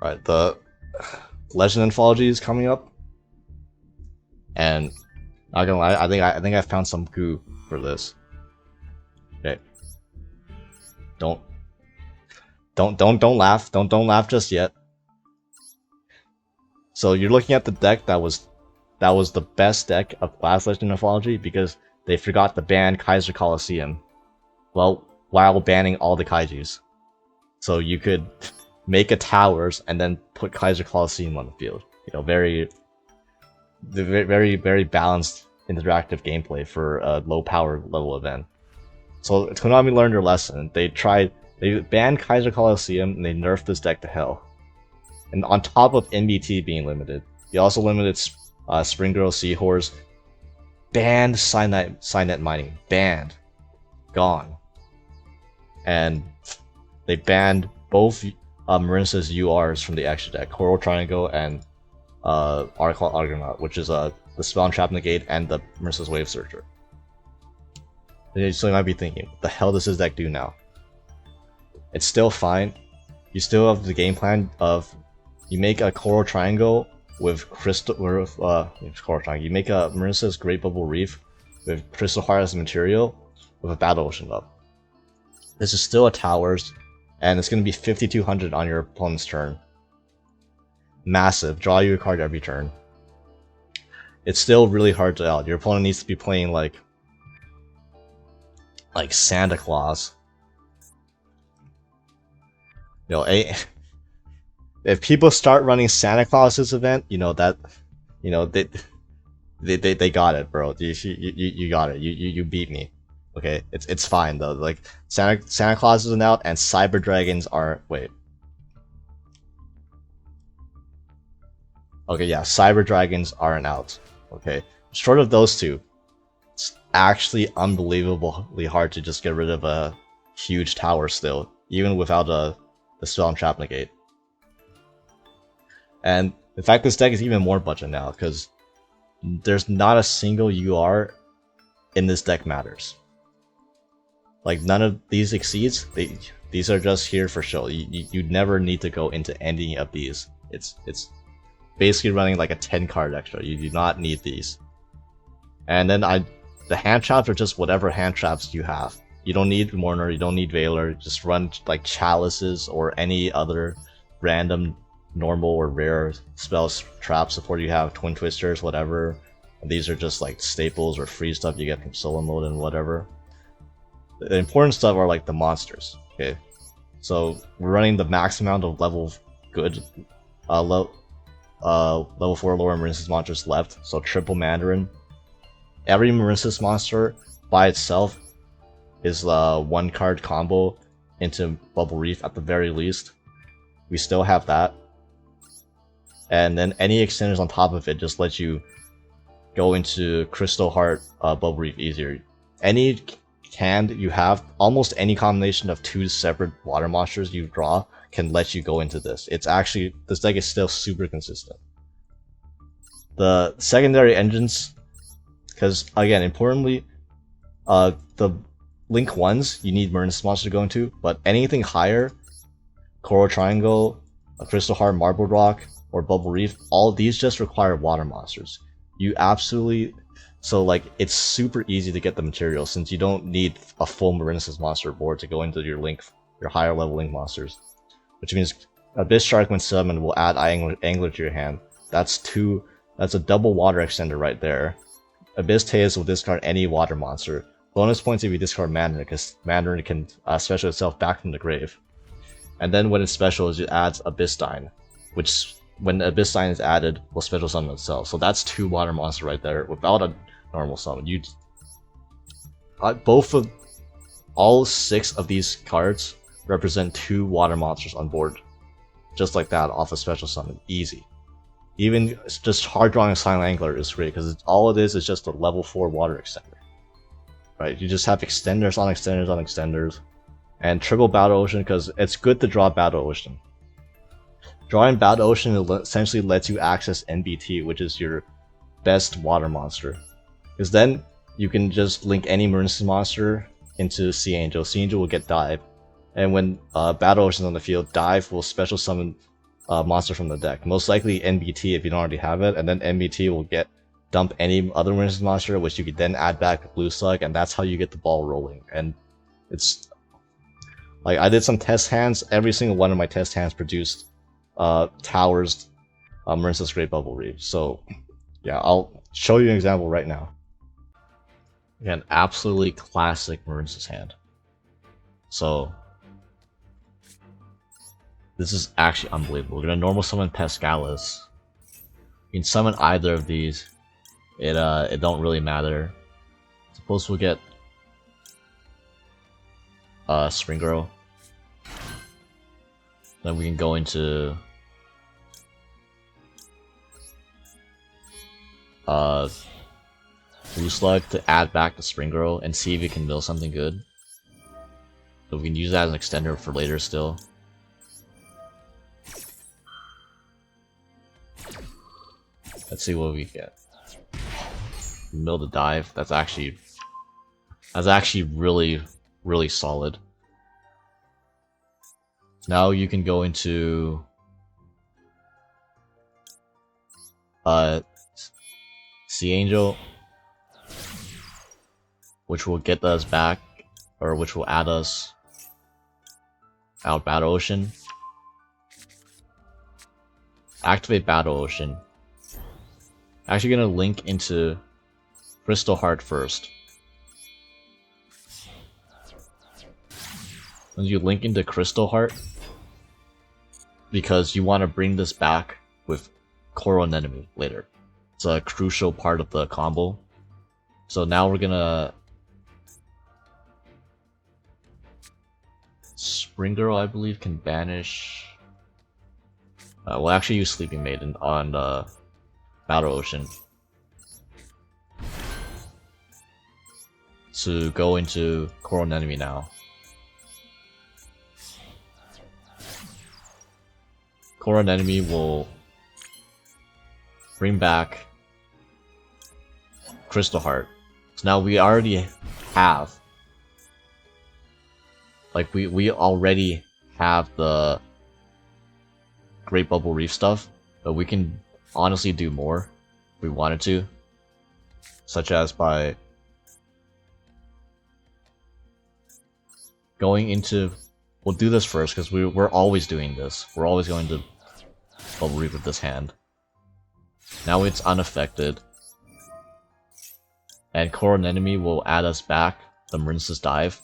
Right, the Legend Anthology is coming up, and not gonna lie, I think I found some goo for this. Okay, don't laugh, don't laugh just yet. So you're looking at the deck that was the best deck of last Legend Anthology because they forgot to ban Kaiser Coliseum, well, while banning all the kaijus. So you could make a towers and then put Kaiser Coliseum on the field. You know, very balanced interactive gameplay for a low power level event. So Konami learned their lesson. They banned Kaiser Coliseum and they nerfed this deck to hell. And on top of NBT being limited, they also limited Spring Girl Seahorse, banned Signet Mining, banned, gone. And they banned both Marincess URs from the extra deck, Coral Triangle and Argonaut, which is the Spell and Trap Negate and the Marincess Wave Searcher. So you might be thinking, what the hell does this deck do now? It's still fine. You still have the game plan of you make a Coral Triangle with Crystal Coral Triangle. You make a Marincess Great Bubble Reef with Crystal Heart as material with a Battle Ocean up. This is still a towers, and it's going to be 5200 on your opponent's turn. Massive. Draw you a card every turn. It's still really hard to out. Your opponent needs to be playing like Santa Claus. You know, if people start running Santa Claus this event, you know that, you know they got it, bro. You got it. You beat me. Okay, it's fine though. Like Santa Claus isn't out, and Cyber Dragons are Okay, yeah, Cyber Dragons aren't out. Okay, short of those two, it's actually unbelievably hard to just get rid of a huge tower still, even without the Spell and Trap Negate. And in fact, this deck is even more budget now because there's not a single UR in this deck matters. Like none of these exceeds. These are just here for show. You never need to go into any of these. It's basically running like a 10 card extra. You do not need these. And then the hand traps are just whatever hand traps you have. You don't need Mourner, you don't need Veiler. Just run like Chalices or any other random normal or rare spells traps support. You have Twin Twisters, whatever. And these are just like staples or free stuff you get from solo mode and whatever. The important stuff are like the monsters. Okay, so we're running the max amount of level good, level 4 lower Marincess monsters left. So triple Mandarin. Every Marincess monster by itself is a 1-card combo into Bubble Reef at the very least. We still have that. And then any extenders on top of it just let you go into Crystal Heart Bubble Reef easier. Any hand you have, almost any combination of 2 separate water monsters you draw can let you go into this. It's actually, this deck is still super consistent. The secondary engines, because again, importantly, the Link 1s you need Marincess monster to go into, but anything higher, Coral Triangle, a Crystal Heart, Marble Rock, or Bubble Reef, all of these just require water monsters. You absolutely, so like it's super easy to get the material since you don't need a full Marincess monster board to go into your higher level Link monsters. Which means Abyss Shark when summoned will add Angler to your hand. That's a double water extender right there. Abyss Teus will discard any water monster. Bonus points if you discard Mandarin, because Mandarin can special itself back from the grave. And then when it's special, it adds Abyssdine, which when Abyssdine is added, will special summon itself. So that's 2 water monsters right there without a normal summon. All 6 of these cards represent 2 water monsters on board, just like that off a special summon, easy. Even just hard drawing a Silent Angler is great because all it is just a level 4 water extender. Right, you just have extenders on extenders on extenders, and triple Battle Ocean because it's good to draw Battle Ocean. Drawing Battle Ocean essentially lets you access NBT, which is your best water monster. Because then you can just link any Marincess monster into Sea Angel. Sea Angel will get Dive, and when Battle Ocean is on the field, Dive will special summon monster from the deck. Most likely NBT if you don't already have it, and then NBT will dump any other Marincess monster, which you could then add back to Blue Slug, and that's how you get the ball rolling. And it's like I did some test hands. Every single one of my test hands produced towers, Marincess Great Bubble Reef. So yeah, I'll show you an example right now. Again, absolutely classic Marincess hand. So this is actually unbelievable. We're gonna normal summon Pescalis. You can summon either of these. It don't really matter. Suppose we'll get Spring Girl. Then we can go into Blue Slug to add back the Spring Girl and see if we can mill something good. So we can use that as an extender for later still. Let's see what we get. Mill the dive. That's actually really solid. Now you can go into Sea Angel, which will get us back, or which will add us out Battle Ocean. Activate Battle Ocean. Actually gonna link into Crystal Heart first. When you link into Crystal Heart, because you want to bring this back with Coral Anemone later. It's a crucial part of the combo. So now we're gonna Spring Girl, I believe, can banish. We'll actually use Sleeping Maiden on Battle Ocean to go into Coral Anemone now. Coral Anemone will bring back Crystal Heart. So now we already have, like we already have the Great Bubble Reef stuff, but we can honestly do more if we wanted to, such as by going into, we'll do this first because we're always doing this. We're always going to Bubble Reef with this hand. Now it's unaffected, and Coral Anemone will add us back the Marincess Dive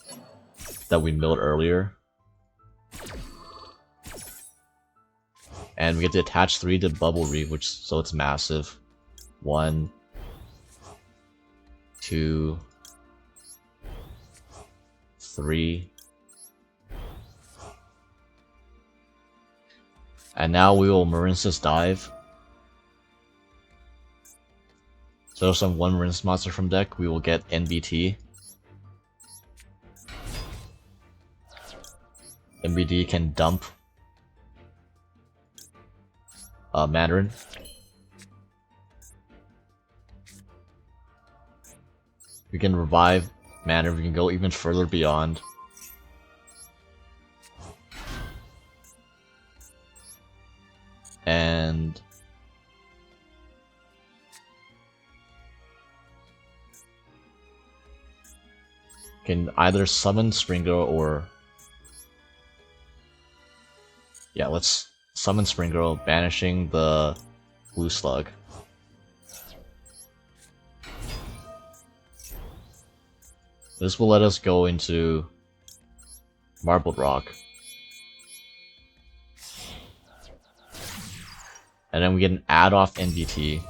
that we milled earlier. And we get to attach 3 to Bubble Reef, which so it's massive. 1, 2, 3. And now we will Marincess Dive. So some 1 Marincess monster from deck, we will get NBT. NBT can dump Mandarin. We can revive Mandarin, we can go even further beyond. And can either summon Spring Girl or, yeah, let's summon Spring Girl, banishing the Blue Slug. This will let us go into Marbled Rock. And then we get an add-off NBT.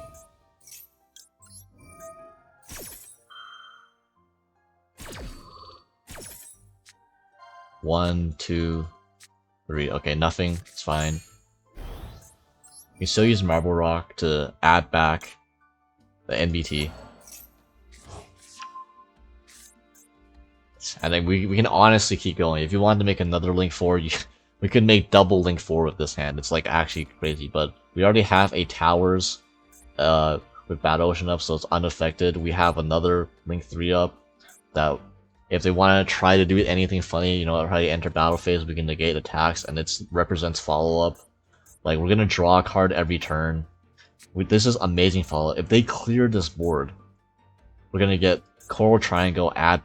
One, two, three. Okay, nothing. It's fine. You can still use Marble Rock to add back the NBT. And then we can honestly keep going. If you wanted to make another Link 4, we could make double Link 4 with this hand. It's like actually crazy, but we already have a Towers with Battle Ocean up, so it's unaffected. We have another Link 3 up that if they want to try to do anything funny, you know, try to enter battle phase, we can negate attacks, and it represents follow-up. Like, we're gonna draw a card every turn. This is amazing follow. If they clear this board, we're gonna get Coral Triangle, add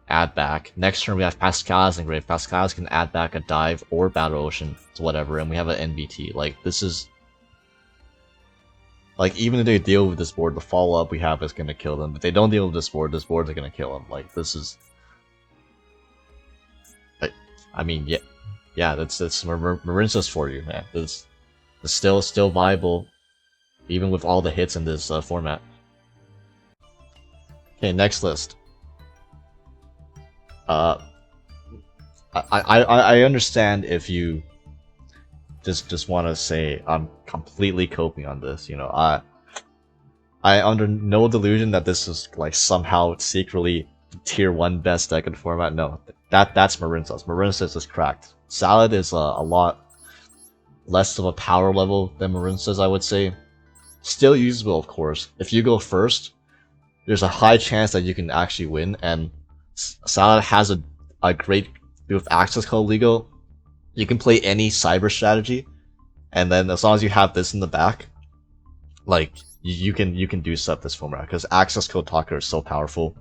back. Next turn we have Pascal's Engrave. Pascal's can add back a dive or Battle Ocean, so whatever, and we have an NBT. Like, this is... Like, even if they deal with this board, the follow-up we have is gonna kill them. If they don't deal with this board is gonna kill them. Like, this is... I mean, yeah, that's Marincess for you, man. It's still viable, even with all the hits in this format. Okay, next list. I understand if you just want to say I'm completely coping on this. You know, I under no delusion that this is like somehow secretly tier 1 best deck in the format. No, that's Marincess. Marincess is cracked. Salad is a lot less of a power level than Marincess, I would say. Still usable, of course. If you go first, there's a high chance that you can actually win, and Salad has a great with access code legal. You can play any cyber strategy, and then as long as you have this in the back, like you can do stuff this format, because access code talker is so powerful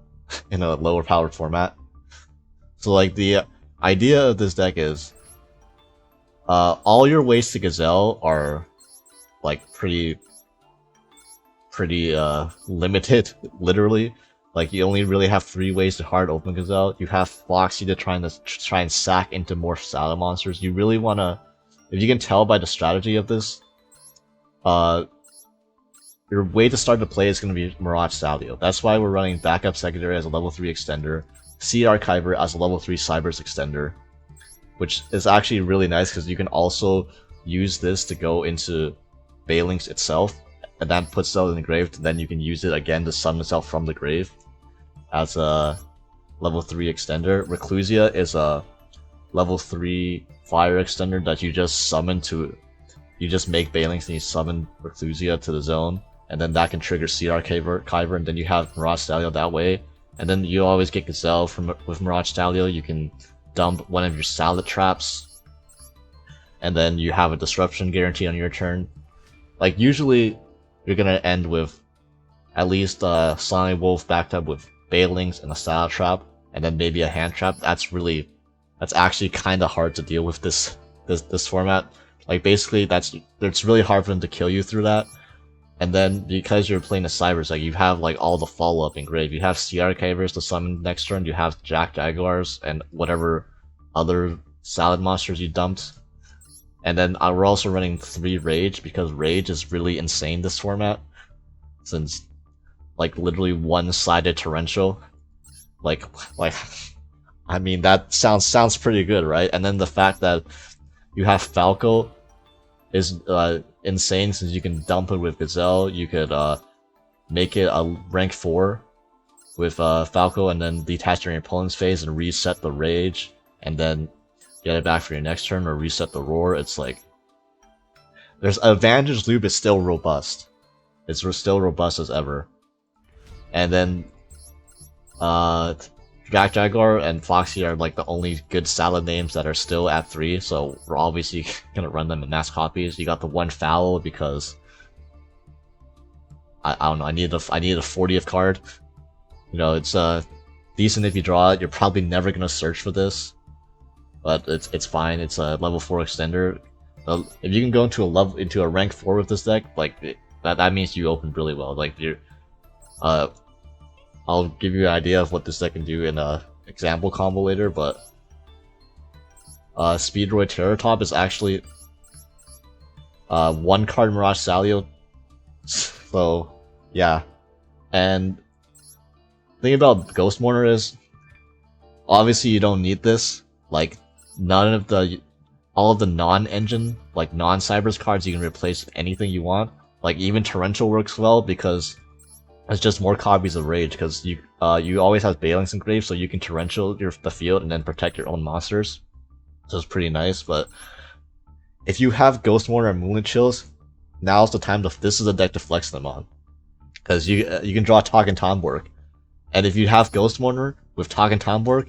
in a lower powered format. So like the idea of this deck is all your ways to Gazelle are like pretty limited, literally. Like, you only really have 3 ways to hard open Gazelle. You have Foxy to try and sack into more Salad monsters. You really wanna, if you can tell by the strategy of this, your way to start to play is gonna be Mirage Salio. That's why we're running Backup Secondary as a level 3 extender, Seed Archiver as a level 3 Cyberse extender, which is actually really nice because you can also use this to go into Baelings itself, and that puts it out in the grave. Then you can use it again to summon itself from the grave as a level 3 extender. Reclusia is a level 3 fire extender that you just summon to... You just make Baelings and you summon Reclusia to the zone, and then that can trigger Seed Archiver, and then you have Mirage Stalio that way. And then you always get Gazelle with Mirage Stalio. You can dump one of your Salad traps, and then you have a Disruption guarantee on your turn. Like, usually you're gonna end with at least Sonic Wolf backed up with Baelings and a Salad trap, and then maybe a hand trap. That's actually kind of hard to deal with this format. Like, basically, it's really hard for them to kill you through that. And then because you're playing a Cybers, like, you have like all the follow up in grave. You have Sea Archivers to summon next turn. You have Jack Jaguars and whatever other Salad monsters you dumped. And then we're also running 3 Rage, because Rage is really insane this format, since like literally one-sided torrential. Like I mean, that sounds pretty good, right? And then the fact that you have Falco is insane, since you can dump it with Gazelle. You could make it a rank 4 with Falco, and then detach during your opponent's phase and reset the Rage, and then get it back for your next turn, or reset the Roar. It's like, there's advantage loop is still robust. It's still robust as ever. And then Jack Jaguar and Foxy are like the only good Salad names that are still at 3, so we're obviously gonna run them in mass copies. You got the one Foul because I don't know, I needed a 40th card. You know, it's decent if you draw it. You're probably never gonna search for this, but it's fine. It's a level 4 extender. If you can go into a rank 4 with this deck, like that means you opened really well. Like, you're I'll give you an idea of what this deck can do in a example combo later, but Speedroid Terratop is actually 1 card Mirage Salio. So yeah, and the thing about Ghost Mourner is, obviously you don't need this. Like, all of the non-engine, like non-Cybers cards, you can replace with anything you want. Like, even Torrential works well because it's just more copies of Rage, because you always have Baelings engraved, so you can Torrential the field and then protect your own monsters. So it's pretty nice. But if you have Ghost Mourner and Moonlit Chills, now's the time this is the deck to flex them on, because you can draw Talking Tom work, and if you have Ghost Mourner, with Talking Tomborg,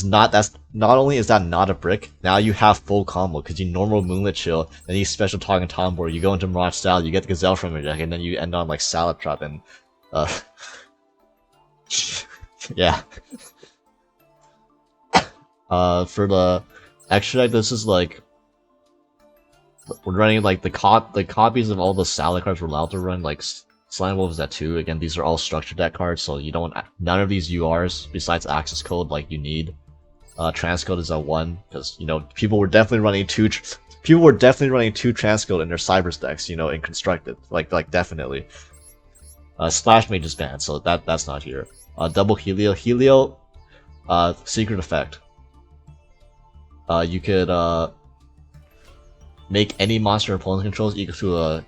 not only is that not a brick, now you have full combo, because you normal Moonlit Chill, then you special Talking Tomborg, you go into Mirage Style, you get the Gazelle from your deck, and then you end on like Salad Trap and yeah. For the extra deck, this is like we're running like the copies of all the Salad cards we're allowed to run, like Slime Wolf is at 2. Again, these are all structure deck cards, so you don't none of these URs besides Access Code like you need. Transcode is at 1 because you know people were definitely running two Transcode in their Cyberse decks, you know, in constructed like definitely. Splash Mage is banned, so that's not here. Double Helio, Secret Effect. You could make any monster opponent controls equal to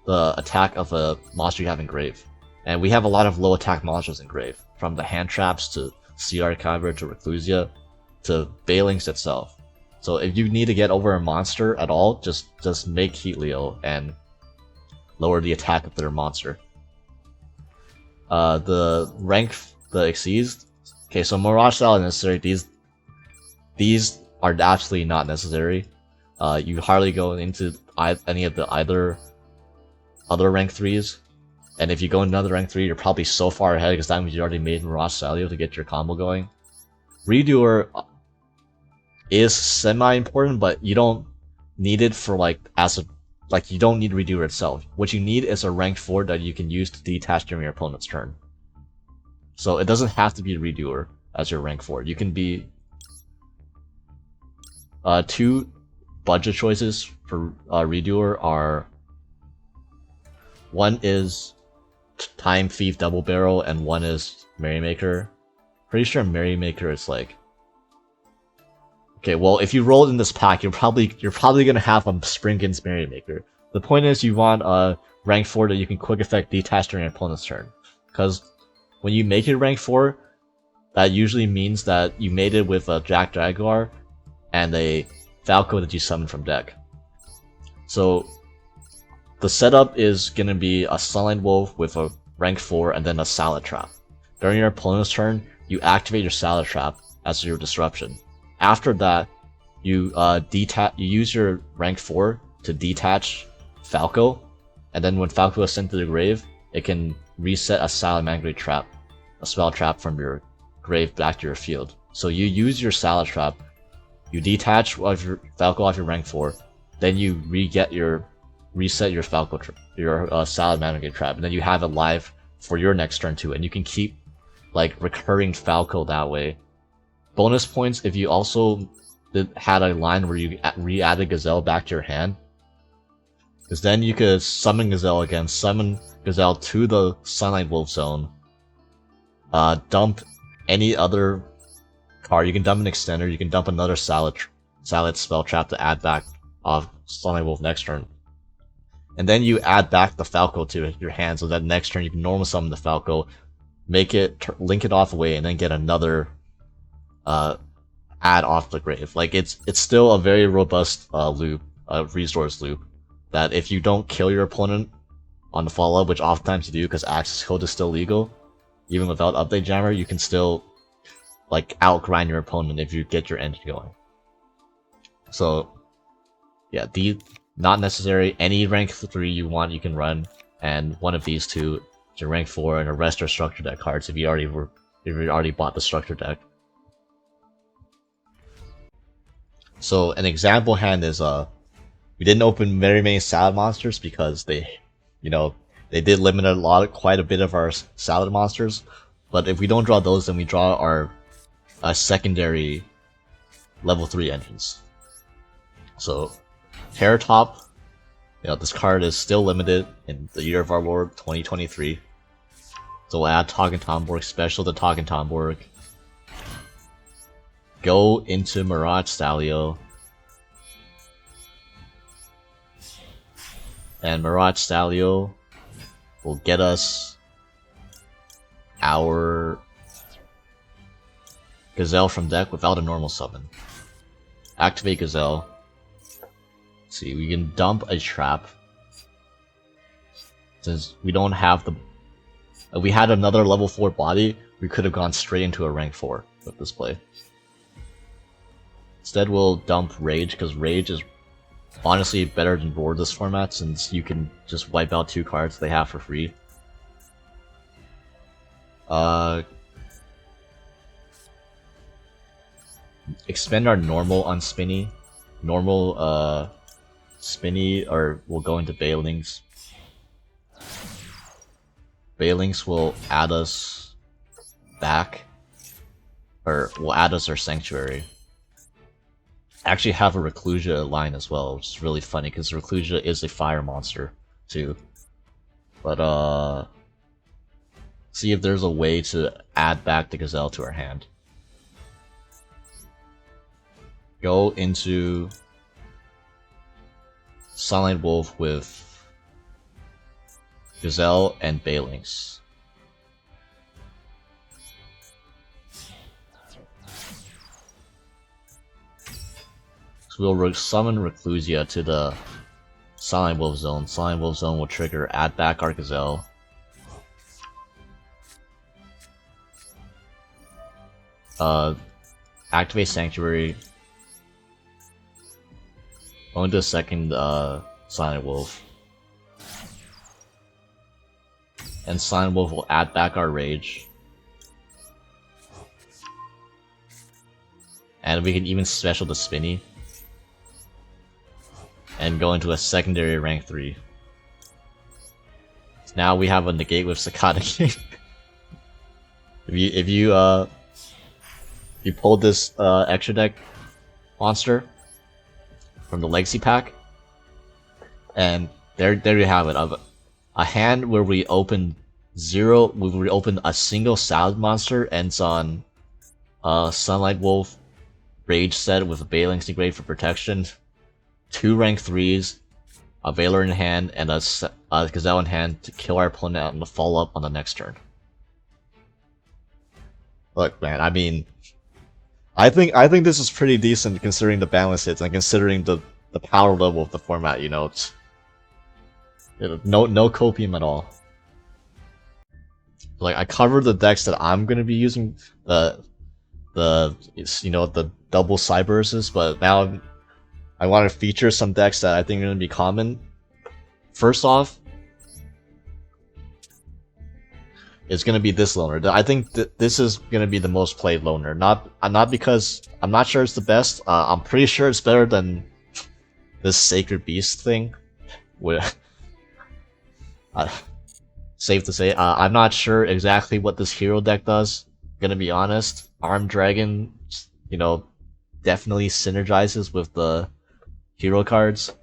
the attack of a monster you have in Grave. And we have a lot of low attack monsters in Grave, from the Hand Traps to Sea Archiver to Reclusia to Balings itself. So if you need to get over a monster at all, just make Helio and lower the attack of their monster. The exceeds. Okay, so Mirage Style is necessary. These are absolutely not necessary. You hardly go into any of the other rank 3s, and if you go into another rank 3, you're probably so far ahead because that means you already made Mirage Style to get your combo going. Redoer is semi-important, but you don't need it for you don't need Redoer itself. What you need is a rank 4 that you can use to detach during your opponent's turn. So it doesn't have to be Redoer as your rank 4. You can be 2 budget choices for Redoer are, one is Time Thief Double Barrel and one is Merrymaker. Pretty sure Merrymaker is like, okay, well if you roll in this pack, you're probably gonna have a Sprinkin's Merrymaker. The point is you want a rank 4 that you can quick effect detach during your opponent's turn, because when you make it rank 4, that usually means that you made it with a Jack Jaguar and a Falco that you summon from deck. So the setup is gonna be a Sunlight Wolf with a rank 4 and then a Salad Trap. During your opponent's turn, you activate your Salad Trap as your disruption. After that, you use your rank 4 to detach Falco, and then when Falco is sent to the grave, it can reset a Salamangreat trap, a spell trap from your grave back to your field. So you use your Salad Trap, you detach your Falco off your rank 4, then you reset your Falco, your Salamangreat trap, and then you have it live for your next turn too, and you can keep like recurring Falco that way. Bonus points if you also had a line where you re-added Gazelle back to your hand, because then you could summon Gazelle again, summon Gazelle to the Sunlight Wolf zone, dump any other card. You can dump an Extender, you can dump another Salad spell trap to add back off Sunlight Wolf next turn. And then you add back the Falco to your hand, so that next turn you can normal summon the Falco, make it, link it off away, and then get another add off the grave. Like it's still a very robust loop, resource loop, that if you don't kill your opponent on the follow-up, which oftentimes you do because access code is still legal, even without update jammer, you can still like outgrind your opponent if you get your engine going. So yeah, not necessary. Any rank 3 you want, you can run, and one of these two is your rank 4, and the rest are structure deck cards if you already bought the structure deck. So an example hand is we didn't open very many salad monsters because they did limit quite a bit of our salad monsters. But if we don't draw those, then we draw our secondary level 3 engines. So Terror Top, this card is still limited in the year of our Lord 2023. So we'll add Talking Tomborg special to Talking Tomborg. Go into Mirage Stalio. And Mirage Stalio will get us our Gazelle from deck without a normal summon. Activate Gazelle. Let's see, we can dump a trap. Since we don't have the... If we had another level 4 body, we could have gone straight into a rank 4 with this play. Instead, we'll dump Rage, because Rage is honestly better than Roar this format, since you can just wipe out 2 cards they have for free. Expend our normal on Spinny. Normal, Spinny, or we'll go into Bailings. Bailings will add us back, or will add us our Sanctuary. I actually have a Reclusia line as well, which is really funny because Reclusia is a fire monster too. But see if there's a way to add back the Gazelle to our hand. Go into Silent Wolf with Gazelle and Bailings. So we'll summon Reclusia to the Silent Wolf zone. Silent Wolf zone will trigger add back our Gazelle. Activate Sanctuary. Go into the second Silent Wolf. And Silent Wolf will add back our Rage. And we can even special the Spinny. And go into a secondary rank 3. So now we have a negate with Cicada King. if you pulled this extra deck monster from the Legacy pack, and there you have it. A hand where we open a single Salad monster ends on Sunlight Wolf Rage set with a Bailings Degrade for protection. 2 rank 3s, a Valor in hand, and a Gazelle in hand to kill our opponent and to follow up on the next turn. Look, man, I mean, I think this is pretty decent considering the balance hits and considering the power level of the format. You know, it's no copium at all. Like, I covered the decks that I'm gonna be using, the double cyberses, but now I want to feature some decks that I think are going to be common. First off, it's going to be this loner. I think this is going to be the most played loner. Not because I'm not sure it's the best. I'm pretty sure it's better than this Sacred Beast thing. Safe to say, I'm not sure exactly what this hero deck does. Gonna be honest, Armed Dragon, definitely synergizes with the hero cards.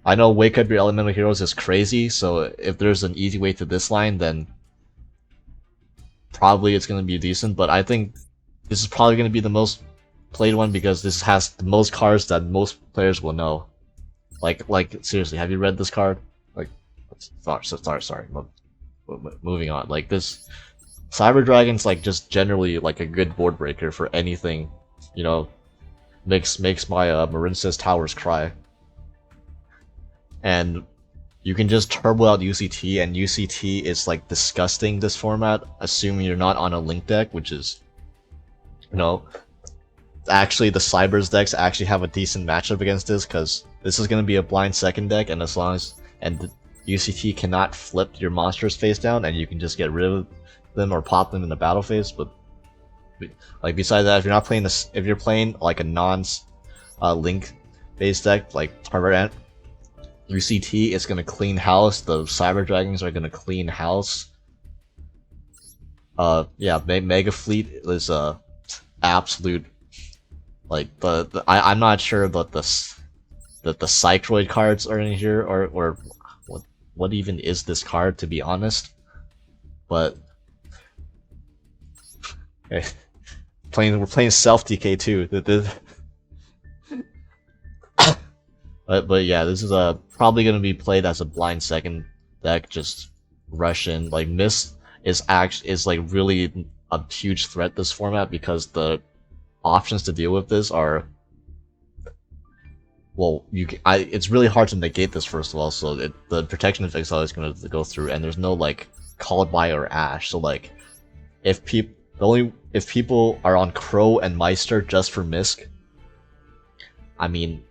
I know Wake Up Your Elemental Heroes is crazy, so if there's an easy way to this line, then probably it's going to be decent, but I think this is probably going to be the most played one because this has the most cards that most players will know. Like seriously, have you read this card? Like, sorry, moving on. Like, this Cyber Dragon's like just generally like a good board breaker for anything, makes my Marincess towers cry. And you can just turbo out UCT, and UCT is like disgusting this format, assuming you're not on a link deck, which is, actually the Cybers decks actually have a decent matchup against this, because this is going to be a blind second deck, and as long as the UCT cannot flip your monsters face down, and you can just get rid of them or pop them in the battle phase. But like, besides that, if you're not playing this, if you're playing like a non-link based deck like Target UCT, it's gonna clean house. The Cyber Dragons are gonna clean house. Yeah, Mega Fleet is absolute. Like, I'm not sure that the Cycroid cards are in here, or what even is this card, to be honest. But we're playing Self DK too. But yeah, this is probably gonna be played as a blind second deck. Just rush in. Like, Mist is like really a huge threat this format, because the options to deal with this are, well, it's really hard to negate this first of all. So the protection effect is always going to go through, and there's no like Called by or Ash. So like, if people are on Crow and Meister just for Misk, I mean,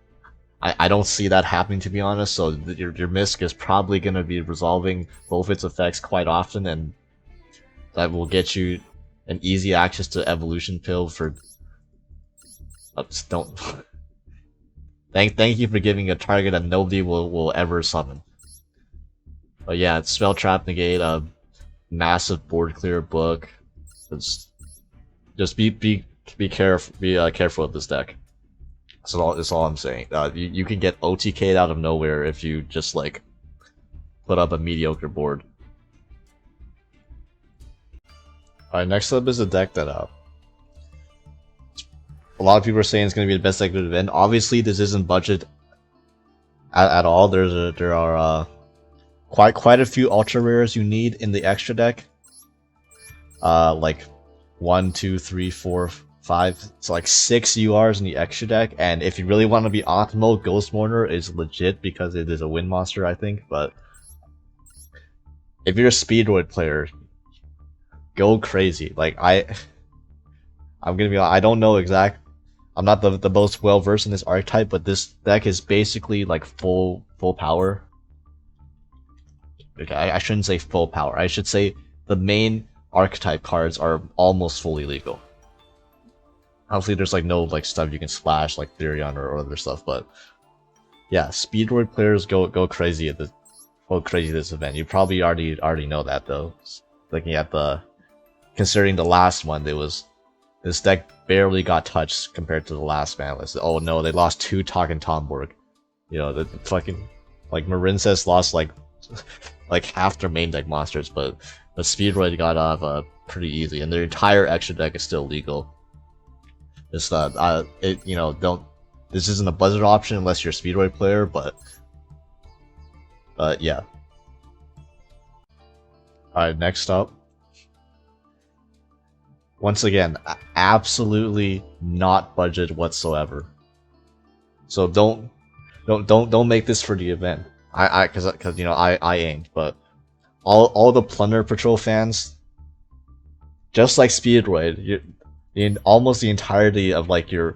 I don't see that happening, to be honest. So your Misk is probably gonna be resolving both its effects quite often, and that will get you an easy access to Evolution Pill for. Oops, don't. Thank you for giving a target that nobody will ever summon. But yeah, it's Spell Trap Negate, a massive board clear book. Just be careful with this deck. That's all I'm saying. You can get OTK'd out of nowhere if you just like put up a mediocre board. Alright, next up is a deck that a lot of people are saying it's going to be the best deck of the event. Obviously, this isn't budget at all. There are quite a few ultra rares you need in the extra deck. Like 1, 2, 3, 4, 5. It's like 6 URs in the extra deck. And if you really want to be optimal, Ghost Mourner is legit because it is a win monster, I think. But if you're a Speedroid player, go crazy. Like I'm gonna be. I don't know exact. I'm not the most well versed in this archetype, but this deck is basically like full power. Okay, I shouldn't say full power. I should say the main archetype cards are almost fully legal. Obviously, there's like no like stuff you can splash like Therion or other stuff, but yeah, Speedroid players go crazy at this event. You probably already know that though. Looking at considering the last one, this deck barely got touched compared to the last ban list. Oh no, they lost 2 Talk and Tomborg. You know, the fucking like Marincess lost like half their main deck monsters, but Speedroid got off pretty easy, and their entire extra deck is still legal. Just this isn't a budget option unless you're a Speedroid player, but yeah. Alright, next up. Once again, absolutely not budget whatsoever. So don't make this for the event. Cause you know I ain't, but all the Plunder Patrol fans, just like Speedroid, almost the entirety of like your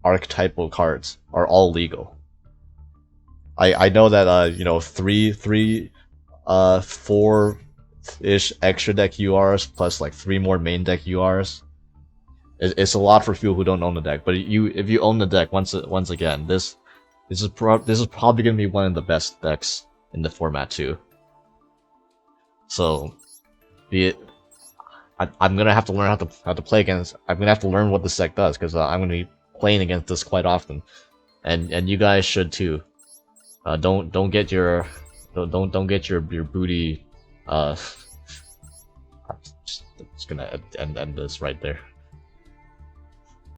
archetypal cards are all legal. I know that you know 4-ish extra deck URs plus like 3 more main deck URs. It's a lot for people who don't own the deck, but if you own the deck, once again, this is probably gonna be one of the best decks in the format too. So, I'm gonna have to learn how to play against. I'm gonna have to learn what this deck does because I'm gonna be playing against this quite often, and you guys should too. Don't get your booty. I'm just gonna end this right there.